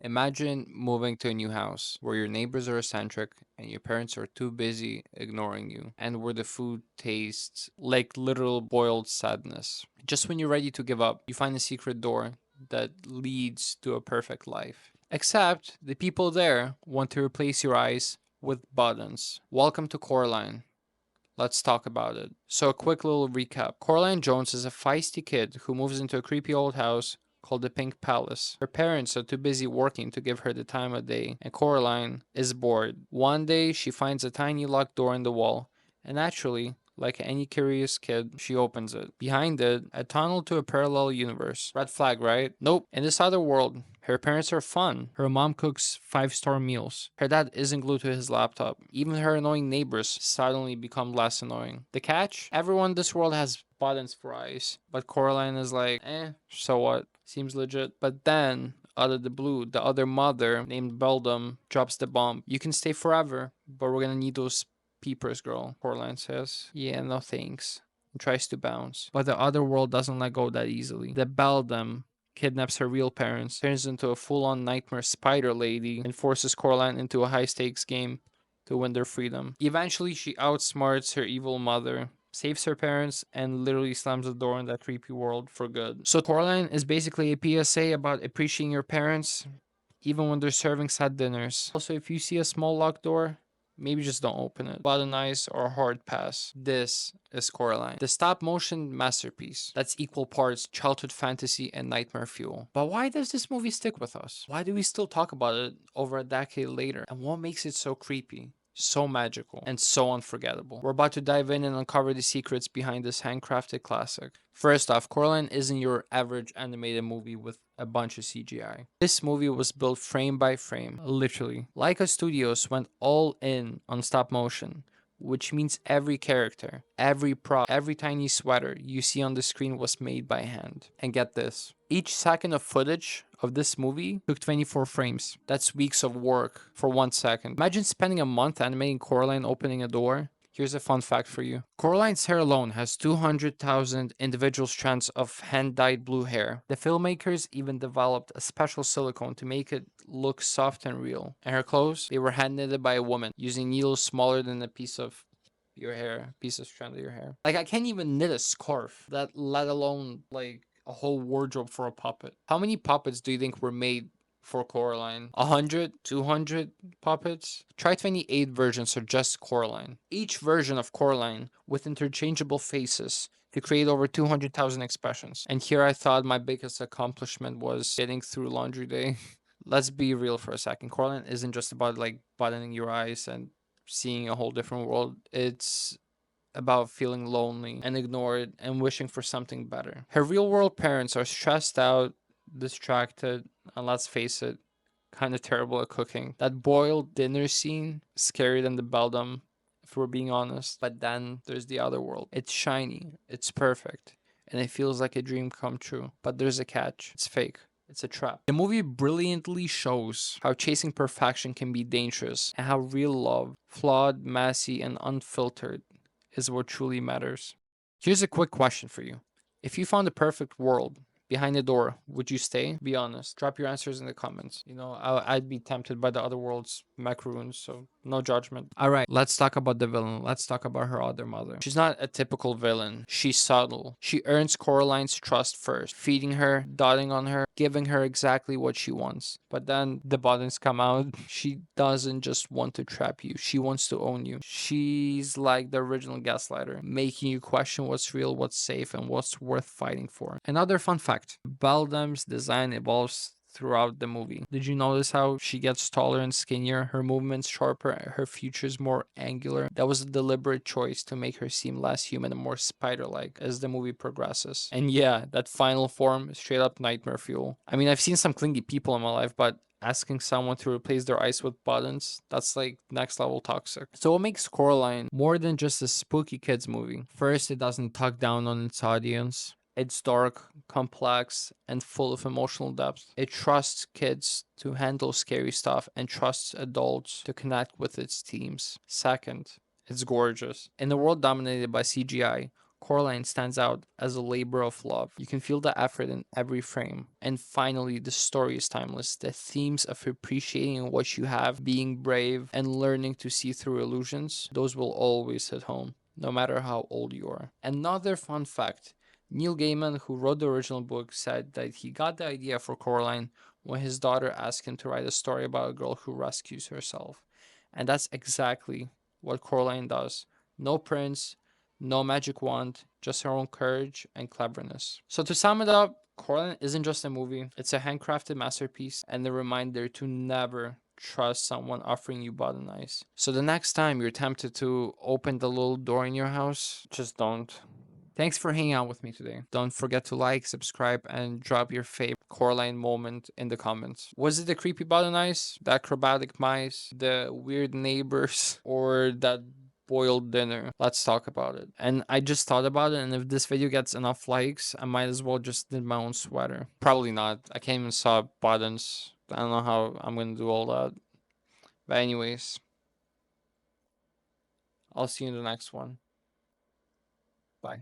Imagine moving to a new house where your neighbors are eccentric and your parents are too busy ignoring you, and where the food tastes like literal boiled sadness. Just when you're ready to give up, you find a secret door that leads to a perfect life. Except the people there want to replace your eyes with buttons. Welcome to Coraline. Let's talk about it. So, a quick little recap. Coraline Jones is a feisty kid who moves into a creepy old house called the Pink Palace. Her parents are too busy working to give her the time of day, and Coraline is bored. One day, she finds a tiny locked door in the wall, and naturally, like any curious kid, she opens it. Behind it, a tunnel to a parallel universe. Red flag, right? Nope. In this other world, her parents are fun. Her mom cooks five-star meals. Her dad isn't glued to his laptop. Even her annoying neighbors suddenly become less annoying. The catch? Everyone in this world has buttons for eyes. But Coraline is like, so what? Seems legit. But then, out of the blue, the other mother, named Beldam, drops the bomb. You can stay forever, but we're gonna need those peepers, girl, Coraline says. Yeah, no thanks. And tries to bounce. But the other world doesn't let go that easily. The Beldam kidnaps her real parents, turns into a full-on nightmare spider lady, and forces Coraline into a high-stakes game to win their freedom. Eventually, she outsmarts her evil mother, saves her parents, and literally slams the door in that creepy world for good. So Coraline is basically a PSA about appreciating your parents, even when they're serving sad dinners. Also, if you see a small locked door, maybe just don't open it. Button eyes or hard pass. This is Coraline, the stop motion masterpiece that's equal parts childhood fantasy and nightmare fuel. But why does this movie stick with us? Why do we still talk about it over a decade later? And what makes it so creepy? So magical and so unforgettable. We're about to dive in and uncover the secrets behind this handcrafted classic. First off, Coraline isn't your average animated movie with a bunch of CGI. This movie was built frame by frame, literally. Leica Studios went all in on stop motion, which means every character, every prop, every tiny sweater you see on the screen was made by hand. And get this, each second of footage of this movie took 24 frames. That's weeks of work for 1 second. Imagine spending a month animating Coraline opening a door. Here's a fun fact for you. Coraline's hair alone has 200,000 individual strands of hand-dyed blue hair. The filmmakers even developed a special silicone to make it look soft and real. And her clothes, they were hand-knitted by a woman using needles smaller than a piece of your hair, piece of strand of your hair. Like, I can't even knit a scarf, that let alone like a whole wardrobe for a puppet. How many puppets do you think were made for Coraline? 100, 200 puppets? Try 28 versions of just Coraline. Each version of Coraline with interchangeable faces to create over 200,000 expressions. And here I thought my biggest accomplishment was getting through laundry day. Let's be real for a second. Coraline isn't just about like buttoning your eyes and seeing a whole different world. It's about feeling lonely and ignored and wishing for something better. Her real world parents are stressed out, distracted, and let's face it, kind of terrible at cooking. That boiled dinner scene, scarier than the Beldam, if we're being honest. But then there's the other world. It's shiny, it's perfect, and it feels like a dream come true. But there's a catch. It's fake. It's a trap. The movie brilliantly shows how chasing perfection can be dangerous and how real love, flawed, messy, and unfiltered, is what truly matters. Here's a quick question for you. If you found the perfect world behind the door, would you stay? Be honest. Drop your answers in the comments. I'd be tempted by the other world's macaroons, so no judgment. All right, let's talk about the villain. Let's talk about her other mother. She's not a typical villain. She's subtle. She earns Coraline's trust first, feeding her, dotting on her, giving her exactly what she wants. But then the buttons come out. She doesn't just want to trap you. She wants to own you. She's like the original gaslighter, making you question what's real, what's safe, and what's worth fighting for. Another fun fact, Beldam's design evolves throughout the movie. Did you notice how she gets taller and skinnier, her movements sharper, her features more angular? That was a deliberate choice to make her seem less human and more spider-like as the movie progresses. And yeah, that final form, straight up nightmare fuel. I mean, I've seen some clingy people in my life, but asking someone to replace their eyes with buttons, that's like next level toxic. So what makes Coraline more than just a spooky kids movie? First, it doesn't talk down on its audience. It's dark, complex, and full of emotional depth. It trusts kids to handle scary stuff and trusts adults to connect with its themes. Second, it's gorgeous. In a world dominated by CGI, Coraline stands out as a labor of love. You can feel the effort in every frame. And finally, the story is timeless. The themes of appreciating what you have, being brave, and learning to see through illusions, those will always hit home, no matter how old you are. Another fun fact: Neil Gaiman, who wrote the original book, said that he got the idea for Coraline when his daughter asked him to write a story about a girl who rescues herself. And that's exactly what Coraline does. No prince, no magic wand, just her own courage and cleverness. So to sum it up, Coraline isn't just a movie, it's a handcrafted masterpiece and a reminder to never trust someone offering you button ice. So the next time you're tempted to open the little door in your house, just don't. Thanks for hanging out with me today. Don't forget to like, subscribe, and drop your favorite Coraline moment in the comments. Was it the creepy button ice, the acrobatic mice, the weird neighbors, or that boiled dinner? Let's talk about it. And I just thought about it, and if this video gets enough likes, I might as well just knit my own sweater. Probably not. I can't even sew buttons. I don't know how I'm gonna do all that. But anyways, I'll see you in the next one. Bye.